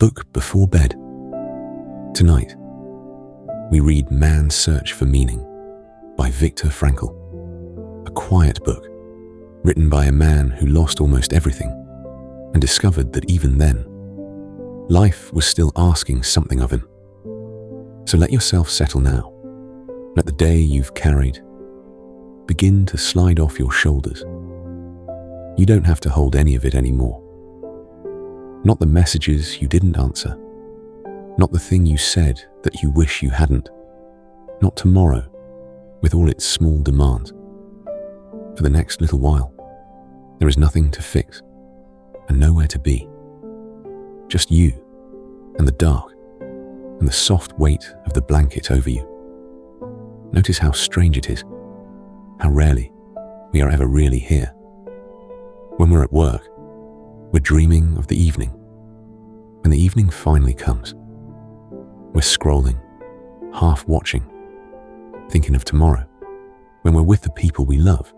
book before bed. Tonight, we read Man's Search for Meaning by Viktor Frankl, a quiet book written by a man who lost almost everything and discovered that even then, life was still asking something of him. So let yourself settle now. Let the day you've carried begin to slide off your shoulders. You don't have to hold any of it anymore. Not the messages you didn't answer. Not the thing you said that you wish you hadn't. Not tomorrow, with all its small demands. For the next little while, there is nothing to fix and nowhere to be. Just you and the dark and the soft weight of the blanket over you. Notice how strange it is, how rarely we are ever really here. When we're at work, we're dreaming of the evening. When the evening finally comes, we're scrolling, half watching, thinking of tomorrow, when we're with the people we love.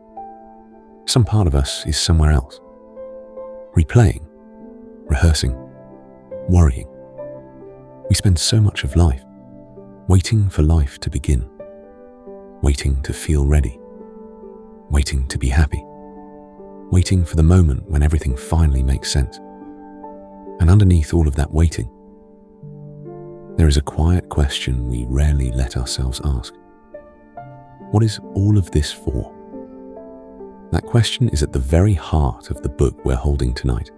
Some part of us is somewhere else, replaying, rehearsing, worrying. We spend so much of life waiting for life to begin, waiting to feel ready, waiting to be happy, waiting for the moment when everything finally makes sense. And underneath all of that waiting, there is a quiet question we rarely let ourselves ask. What is all of this for? That question is at the very heart of the book we're holding tonight,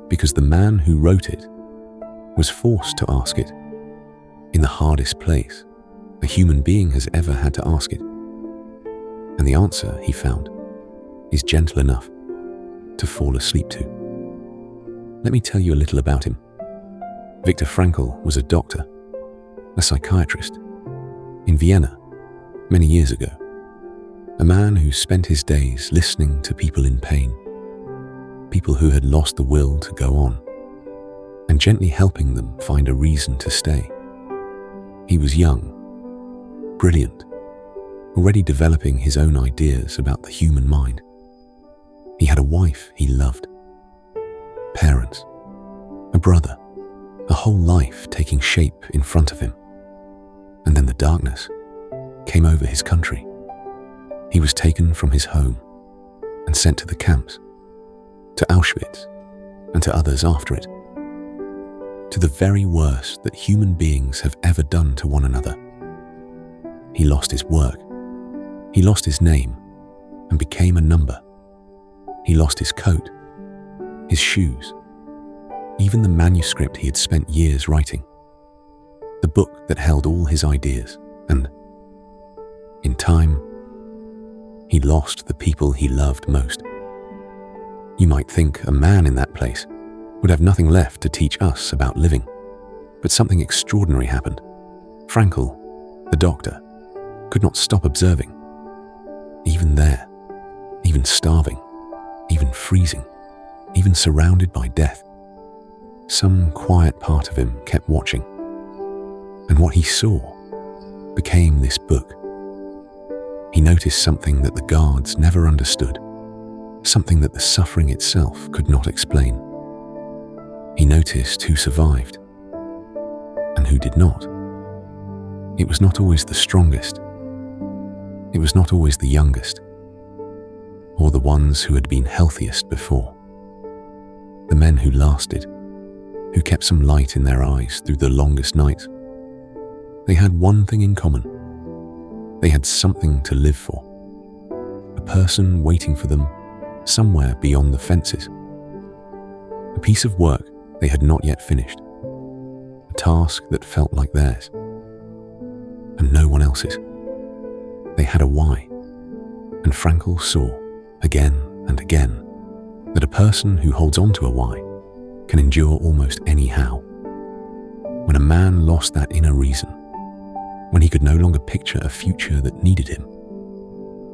because the man who wrote it was forced to ask it in the hardest place a human being has ever had to ask it. And the answer, he found, is gentle enough to fall asleep to. Let me tell you a little about him. Viktor Frankl was a doctor, a psychiatrist, in Vienna many years ago. A man who spent his days listening to people in pain, people who had lost the will to go on, and gently helping them find a reason to stay. He was young, brilliant, already developing his own ideas about the human mind. He had a wife he loved, parents, a brother, a whole life taking shape in front of him. And then the darkness came over his country. He was taken from his home and sent to the camps, to Auschwitz, and to others after it, to the very worst that human beings have ever done to one another. He lost his work. He lost his name and became a number. He lost his coat, his shoes, even the manuscript he had spent years writing, the book that held all his ideas, and in time, he lost the people he loved most. You might think a man in that place would have nothing left to teach us about living, but something extraordinary happened. Frankl, the doctor, could not stop observing. Even there, even starving, even freezing, even surrounded by death, some quiet part of him kept watching. And what he saw became this book. He noticed something that the guards never understood, something that the suffering itself could not explain. He noticed who survived and who did not. It was not always the strongest. It was not always the youngest, or the ones who had been healthiest before. The men who lasted, who kept some light in their eyes through the longest nights. They had one thing in common. They had something to live for. A person waiting for them somewhere beyond the fences. A piece of work they had not yet finished. A task that felt like theirs and no one else's. They had a why, and Frankl saw again and again that a person who holds on to a why can endure almost any how. When a man lost that inner reason, when he could no longer picture a future that needed him,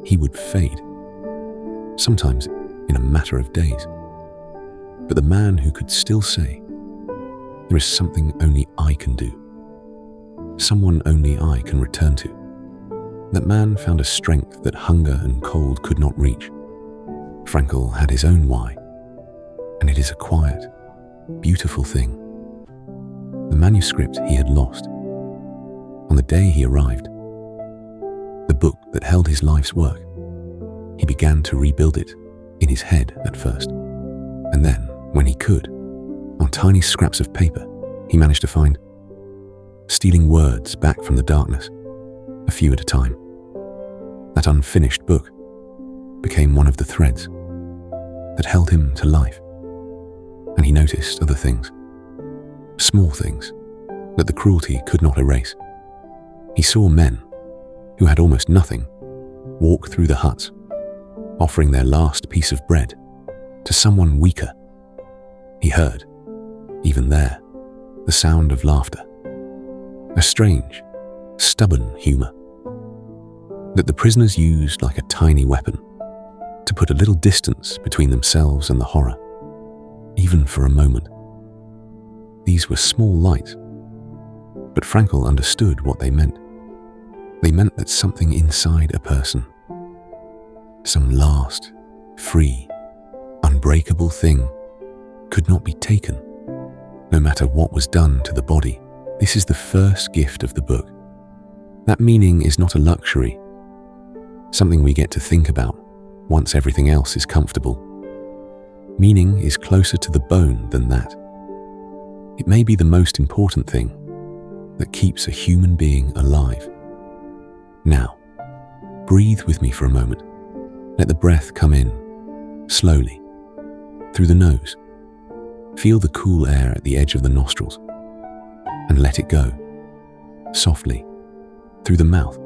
he would fade, sometimes in a matter of days. But the man who could still say, "There is something only I can do, someone only I can return to," that man found a strength that hunger and cold could not reach. Frankl had his own why, and it is a quiet, beautiful thing the manuscript he had lost. On the day he arrived, the book that held his life's work, he began to rebuild it in his head at first. And then, when he could, on tiny scraps of paper, he managed to find, stealing words back from the darkness, a few at a time. That unfinished book became one of the threads that held him to life. And he noticed other things, small things, that the cruelty could not erase. He saw men who had almost nothing walk through the huts, offering their last piece of bread to someone weaker. He heard, even there, the sound of laughter, a strange, stubborn humor that the prisoners used like a tiny weapon to put a little distance between themselves and the horror, even for a moment. These were small lights, but Frankl understood what they meant. They meant that something inside a person, some last, free, unbreakable thing, could not be taken, no matter what was done to the body. This is the first gift of the book. That meaning is not a luxury, something we get to think about once everything else is comfortable. Meaning is closer to the bone than that. It may be the most important thing that keeps a human being alive. Now, breathe with me for a moment. Let the breath come in, slowly, through the nose. Feel the cool air at the edge of the nostrils, and let it go, softly, through the mouth,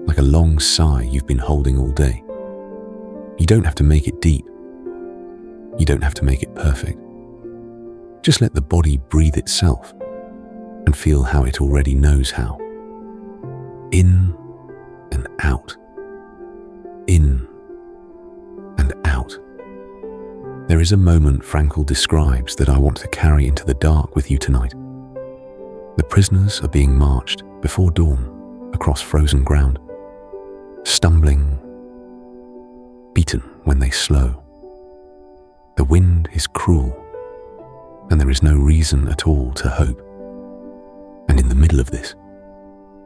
like a long sigh you've been holding all day. You don't have to make it deep. You don't have to make it perfect. Just let the body breathe itself and feel how it already knows how. In and out. In and out. There is a moment Frankl describes that I want to carry into the dark with you tonight. The prisoners are being marched before dawn across frozen ground, stumbling, beaten when they slow. The wind is cruel, and there is no reason at all to hope. And in the middle of this,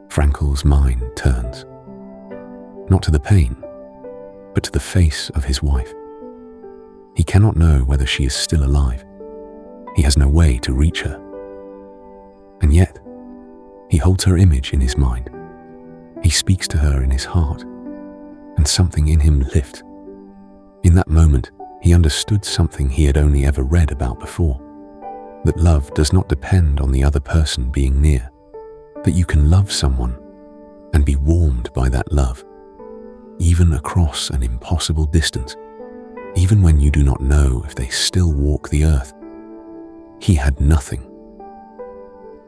Frankl's mind turns, not to the pain, but to the face of his wife. He cannot know whether she is still alive. He has no way to reach her. And yet, he holds her image in his mind. He speaks to her in his heart, and something in him lifts. In that moment, he understood something he had only ever read about before, that love does not depend on the other person being near, that you can love someone and be warmed by that love, even across an impossible distance, even when you do not know if they still walk the earth. He had nothing,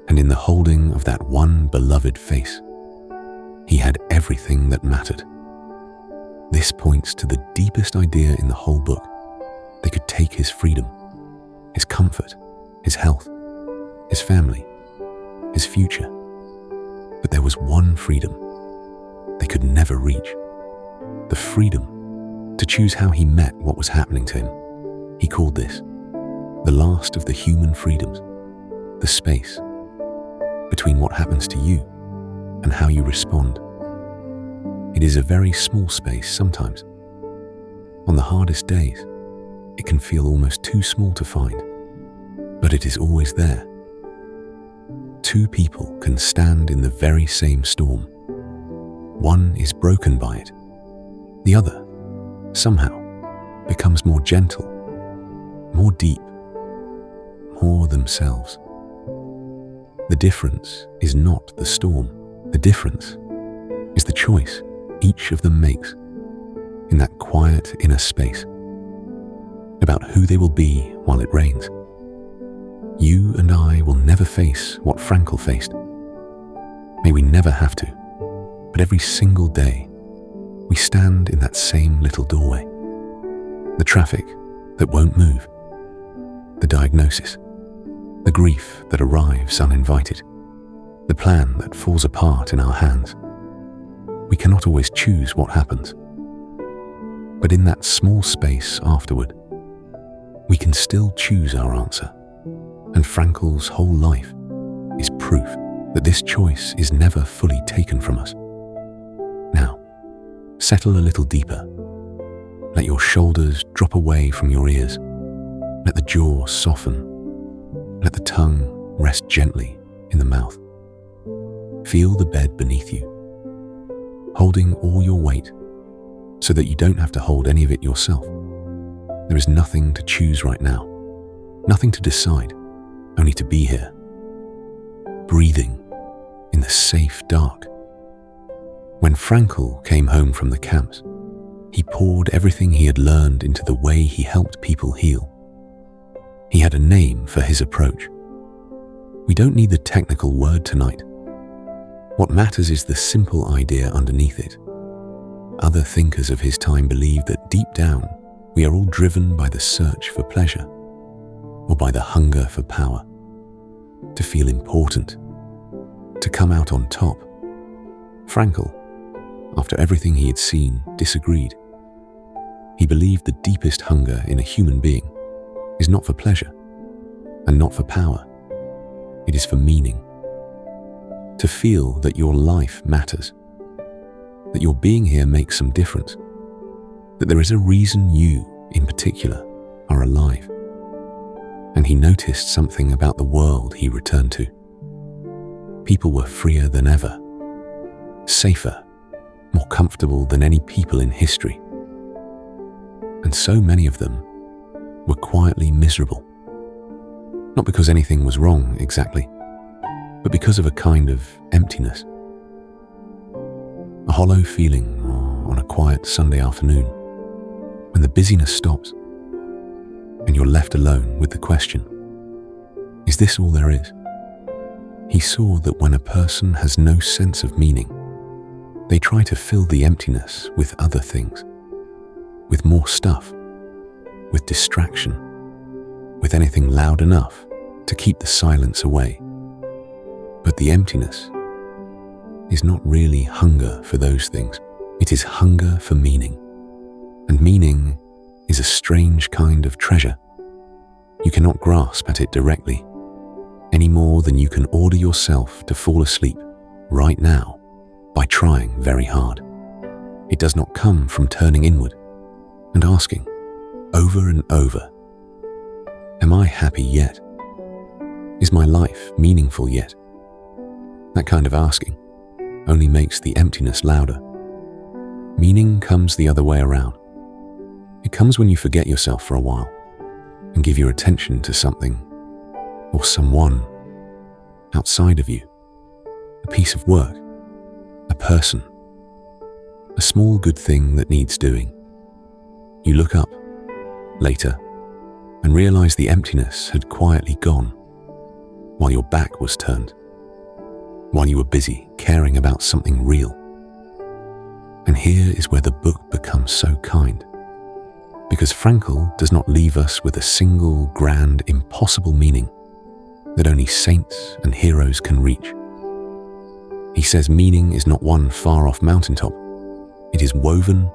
and in the holding of that one beloved face, he had everything that mattered. This points to the deepest idea in the whole book. They could take his freedom, his comfort, his health, his family, his future. But there was one freedom they could never reach. The freedom to choose how he met what was happening to him. He called this the last of the human freedoms, the space between what happens to you and how you respond. It is a very small space sometimes. On the hardest days, it can feel almost too small to find, but it is always there. Two people can stand in the very same storm. One is broken by it. The other, somehow, becomes more gentle, more deep, more themselves. The difference is not the storm. The difference is the choice each of them makes in that quiet inner space about who they will be while it rains. You and I will never face what Frankl faced. May we never have to, but every single day we stand in that same little doorway. The traffic that won't move, the diagnosis, the grief that arrives uninvited, the plan that falls apart in our hands. We cannot always choose what happens, but in that small space afterward, we can still choose our answer. And Frankl's whole life proof that this choice is never fully taken from us. Now, settle a little deeper. Let your shoulders drop away from your ears. Let the jaw soften. Let the tongue rest gently in the mouth. Feel the bed beneath you, holding all your weight so that you don't have to hold any of it yourself. There is nothing to choose right now, nothing to decide, only to be here, breathing in the safe dark. When Frankl came home from the camps, he poured everything he had learned into the way he helped people heal. He had a name for his approach. We don't need the technical word tonight. What matters is the simple idea underneath it. Other thinkers of his time believed that deep down, we are all driven by the search for pleasure, or by the hunger for power, to feel important, to come out on top. Frankl, after everything he had seen, disagreed. He believed the deepest hunger in a human being is not for pleasure and not for power. It is for meaning. To feel that your life matters, that your being here makes some difference, that there is a reason you, in particular, are alive. And he noticed something about the world he returned to. People were freer than ever, safer, more comfortable than any people in history. And so many of them were quietly miserable. Not because anything was wrong exactly, but because of a kind of emptiness. A hollow feeling on a quiet Sunday afternoon, when the busyness stops and you're left alone with the question, is this all there is? He saw that when a person has no sense of meaning, they try to fill the emptiness with other things, with more stuff, with distraction, with anything loud enough to keep the silence away. But the emptiness is not really hunger for those things. It is hunger for meaning. And meaning is a strange kind of treasure. You cannot grasp at it directly, any more than you can order yourself to fall asleep right now by trying very hard. It does not come from turning inward and asking over and over, am I happy yet? Is my life meaningful yet? That kind of asking only makes the emptiness louder. Meaning comes the other way around. It comes when you forget yourself for a while and give your attention to something or someone outside of you. A piece of work, a person, a small good thing that needs doing. You look up later and realize the emptiness had quietly gone while your back was turned, while you were busy caring about something real. And here is where the book becomes so kind, because Frankl does not leave us with a single grand, impossible meaning that only saints and heroes can reach. He says meaning is not one far-off mountaintop. It is woven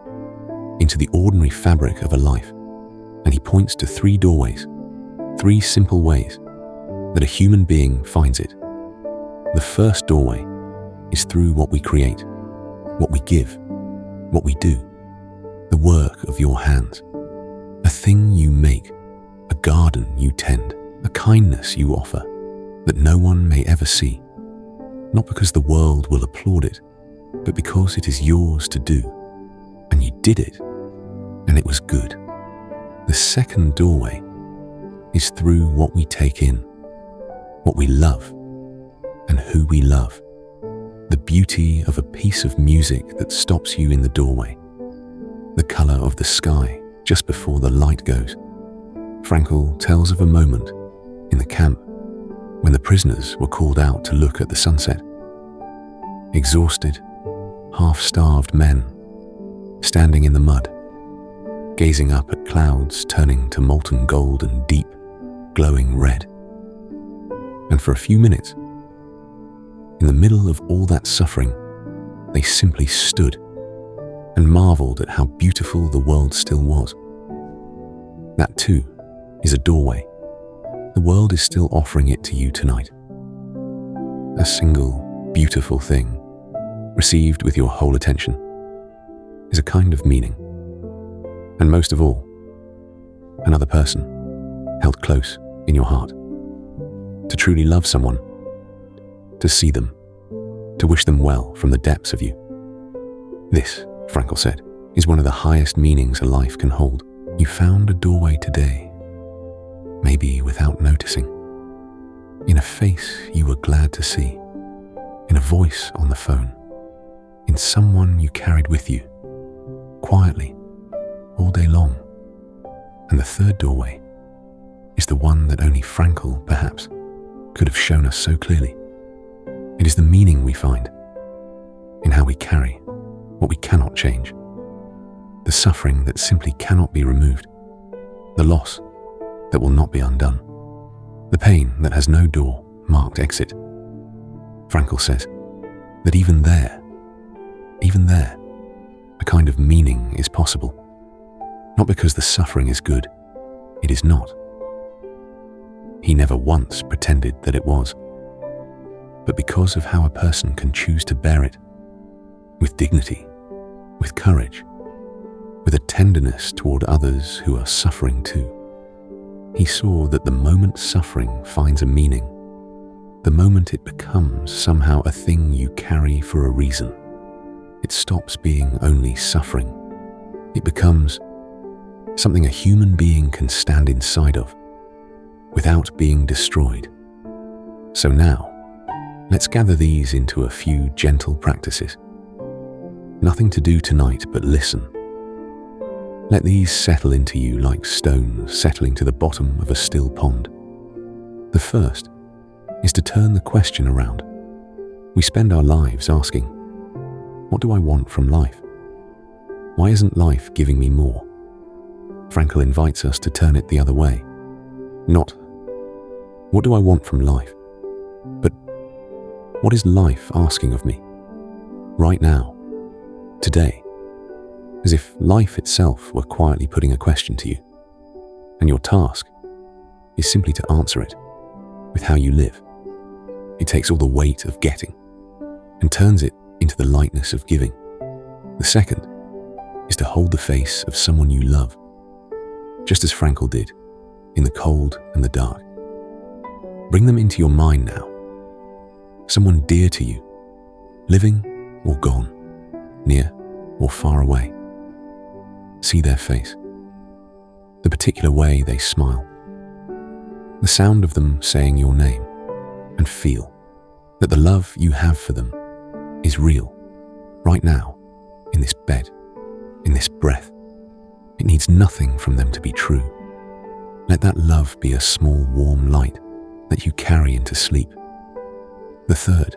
into the ordinary fabric of a life. And he points to 3 doorways, 3 simple ways that a human being finds it. The first doorway is through what we create, what we give, what we do, the work of your hands, a thing you make, a garden you tend, a kindness you offer that no one may ever see, not because the world will applaud it, but because it is yours to do, and you did it, and it was good. The second doorway is through what we take in, what we love, and who we love. The beauty of a piece of music that stops you in the doorway, the color of the sky just before the light goes. Frankl tells of a moment in the camp when the prisoners were called out to look at the sunset. Exhausted, half-starved men standing in the mud, gazing up at clouds turning to molten gold and deep, glowing red. And for a few minutes, in the middle of all that suffering, they simply stood and marveled at how beautiful the world still was. That too is a doorway. The world is still offering it to you tonight. a single, beautiful thing, received with your whole attention, is a kind of meaning. And most of all, another person held close in your heart. To truly love someone, to see them, to wish them well from the depths of you. This, Frankl said, is one of the highest meanings a life can hold. You found a doorway today, maybe without noticing, in a face you were glad to see, in a voice on the phone, in someone you carried with you, quietly, all day long. And the third doorway is the one that only Frankl, perhaps, could have shown us so clearly. It is the meaning we find in how we carry what we cannot change, the suffering that simply cannot be removed, the loss that will not be undone, the pain that has no door marked exit. Frankl says that even there, a kind of meaning is possible. Not because the suffering is good, it is not. He never once pretended that it was, but because of how a person can choose to bear it, with dignity, with courage, with a tenderness toward others who are suffering too. He saw that the moment suffering finds a meaning, the moment it becomes somehow a thing you carry for a reason, it stops being only suffering. It becomes something a human being can stand inside of, without being destroyed. So now, let's gather these into a few gentle practices. Nothing to do tonight but listen. Let these settle into you like stones settling to the bottom of a still pond. The first is to turn the question around. We spend our lives asking, what do I want from life? Why isn't life giving me more? Frankl invites us to turn it the other way. Not, what do I want from life? But, what is life asking of me? Right now, today, as if life itself were quietly putting a question to you, and your task is simply to answer it with how you live. It takes all the weight of getting and turns it into the lightness of giving. The second is to hold the face of someone you love, just as Frankl did, in the cold and the dark. Bring them into your mind now. Someone dear to you, living or gone, near or far away. See their face, the particular way they smile, the sound of them saying your name, and feel that the love you have for them is real, right now, in this bed, in this breath. It needs nothing from them to be true. Let that love be a small warm light that you carry into sleep. The third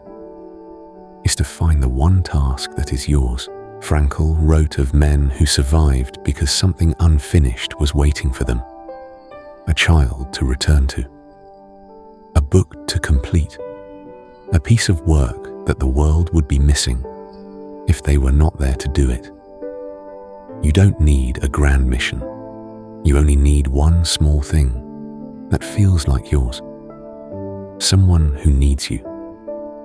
is to find the one task that is yours. Frankl wrote of men who survived because something unfinished was waiting for them. A child to return to, a book to complete, a piece of work that the world would be missing if they were not there to do it. You don't need a grand mission. You only need one small thing that feels like yours. Someone who needs you.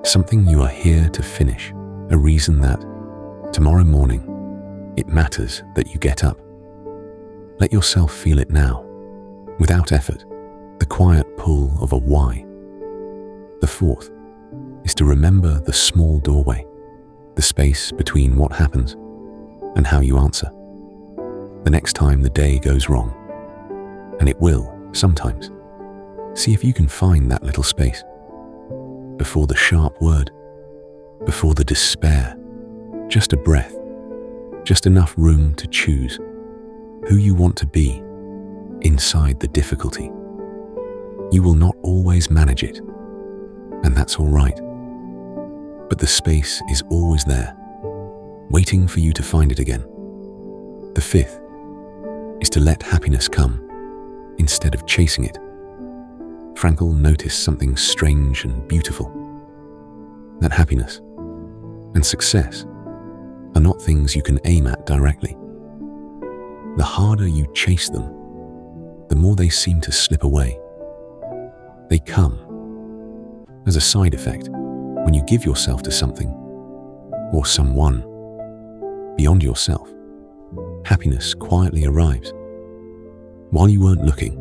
Something you are here to finish. A reason that tomorrow morning it matters that you get up. Let yourself feel it now, without effort, the quiet pull of a why. The fourth is to remember the small doorway, the space between what happens and how you answer. The next time the day goes wrong, and it will sometimes, see if you can find that little space. Before the sharp word, before the despair, just a breath, just enough room to choose who you want to be inside the difficulty. You will not always manage it, and that's all right. But the space is always there, waiting for you to find it again. The fifth is to let happiness come instead of chasing it. Frankl noticed something strange and beautiful. That happiness and success are not things you can aim at directly. The harder you chase them, the more they seem to slip away. They come as a side effect, when you give yourself to something or someone beyond yourself, happiness quietly arrives while you weren't looking,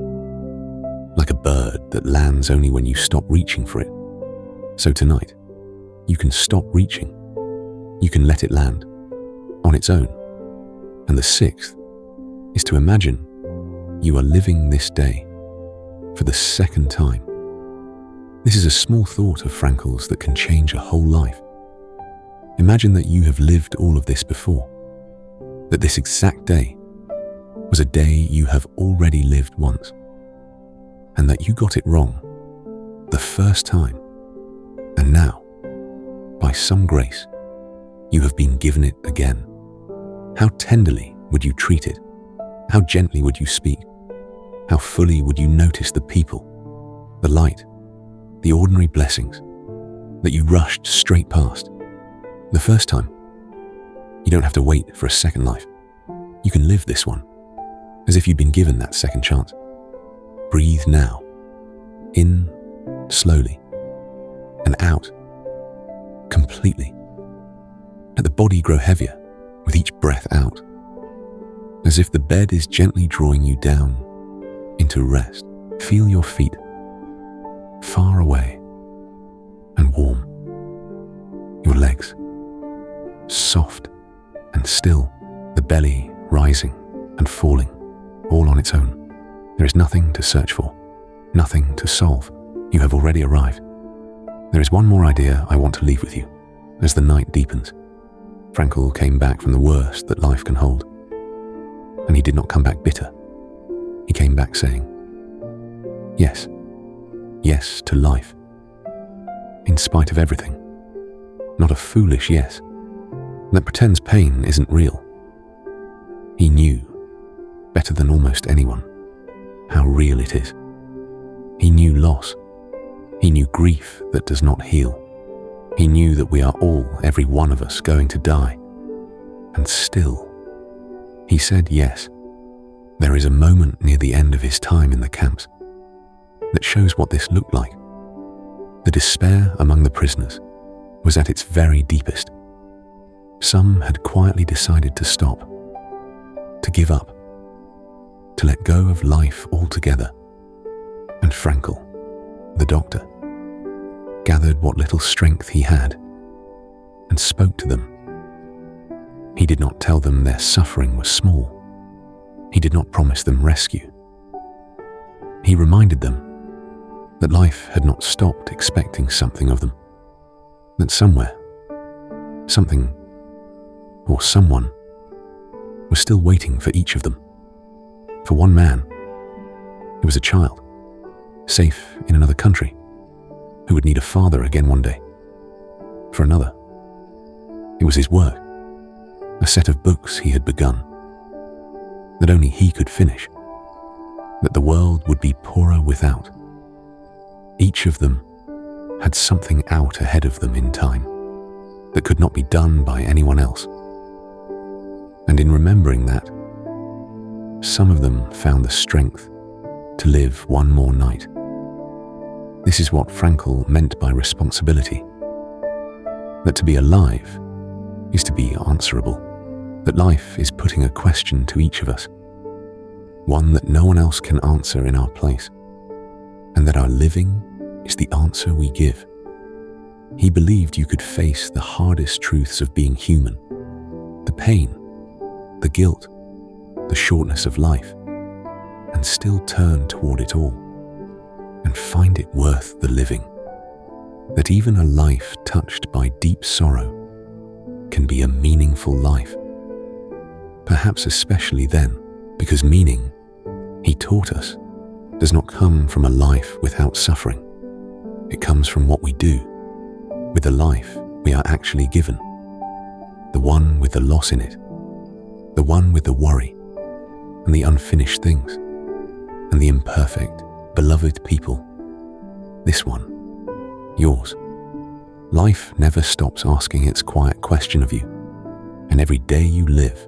like a bird that lands only when you stop reaching for it. So tonight, you can stop reaching. You can let it land on its own. And the sixth is to imagine you are living this day for the second time. This is a small thought of Frankl's that can change a whole life. Imagine that you have lived all of this before, that this exact day was a day you have already lived once, and that you got it wrong the first time, and now, by some grace, you have been given it again. How tenderly would you treat it? How gently would you speak? How fully would you notice the people, the light, the ordinary blessings that you rushed straight past the first time? You don't have to wait for a second life. You can live this one as if you'd been given that second chance. Breathe now, in slowly, and out completely. Let the body grow heavier with each breath out, as if the bed is gently drawing you down into rest. Feel your feet far away and warm. Your legs soft and still, the belly rising and falling, all on its own. There is nothing to search for, nothing to solve. You have already arrived. There is one more idea I want to leave with you as the night deepens. Frankl came back from the worst that life can hold, and he did not come back bitter. He came back saying, yes, yes to life, in spite of everything. Not a foolish yes that pretends pain isn't real. He knew, better than almost anyone, how real it is. He knew loss. He knew grief that does not heal. He knew that we are all, every one of us, going to die. And still, he said yes. There is a moment near the end of his time in the camps that shows what this looked like. The despair among the prisoners was at its very deepest. Some had quietly decided to stop, to give up, to let go of life altogether. And Frankl, the doctor, gathered what little strength he had and spoke to them. He did not tell them their suffering was small. He did not promise them rescue. He reminded them that life had not stopped expecting something of them, that somewhere, something or someone was still waiting for each of them. For one man, it was a child, safe in another country, who would need a father again one day. For another, it was his work, a set of books he had begun, that only he could finish, that the world would be poorer without. Each of them had something out ahead of them in time that could not be done by anyone else. And in remembering that, some of them found the strength to live one more night. This is what Frankl meant by responsibility. That to be alive is to be answerable. That life is putting a question to each of us, one that no one else can answer in our place, and that our living is the answer we give. He believed you could face the hardest truths of being human, the pain, the guilt, the shortness of life, and still turn toward it all and find it worth the living. That even a life touched by deep sorrow can be a meaningful life. Perhaps especially then, because meaning, he taught us, does not come from a life without suffering. It comes from what we do with the life we are actually given, the one with the loss in it, the one with the worry and the unfinished things and the imperfect, beloved people. This one, yours. Life never stops asking its quiet question of you, and every day you live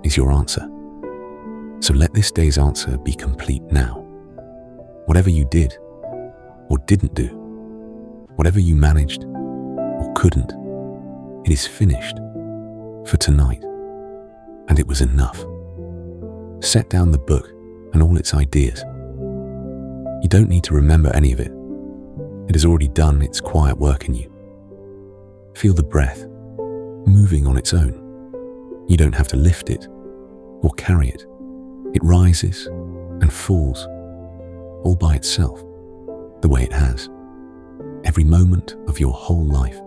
is your answer. So let this day's answer be complete now. Whatever you did or didn't do, whatever you managed or couldn't. It is finished for tonight, and it was enough. Set down the book and all its ideas. You don't need to remember any of it. It has already done its quiet work in you. Feel the breath moving on its own. You don't have to lift it or carry it. It rises and falls all by itself, the way it has, every moment of your whole life.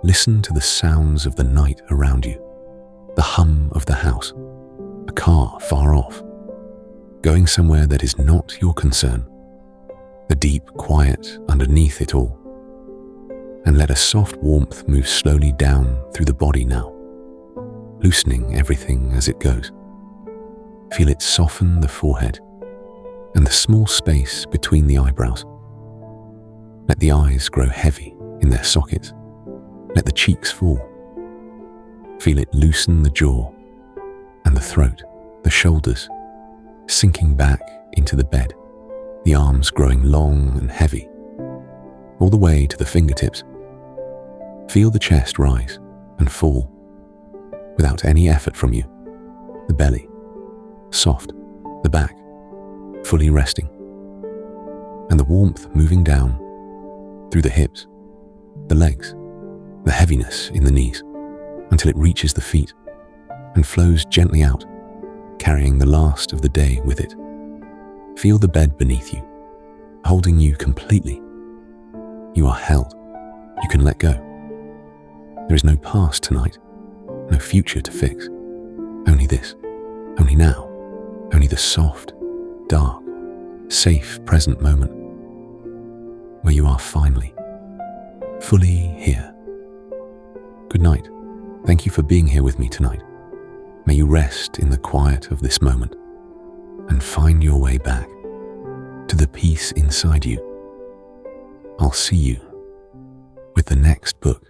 Listen to the sounds of the night around you, the hum of the house, a car far off, going somewhere that is not your concern, the deep quiet underneath it all. And let a soft warmth move slowly down through the body now, loosening everything as it goes. Feel it soften the forehead and the small space between the eyebrows. Let the eyes grow heavy in their sockets. Let the cheeks fall. Feel it loosen the jaw and the throat, the shoulders, sinking back into the bed, the arms growing long and heavy, all the way to the fingertips. Feel the chest rise and fall without any effort from you. The belly, soft, the back, fully resting, and the warmth moving down through the hips, the legs, the heaviness in the knees, until it reaches the feet and flows gently out, carrying the last of the day with it. Feel the bed beneath you, holding you completely. You are held. You can let go. There is no past tonight, no future to fix. Only this, only now, only the soft, dark, safe present moment where you are finally, fully here. Good night. Thank you for being here with me tonight. May you rest in the quiet of this moment and find your way back to the peace inside you. I'll see you with the next book.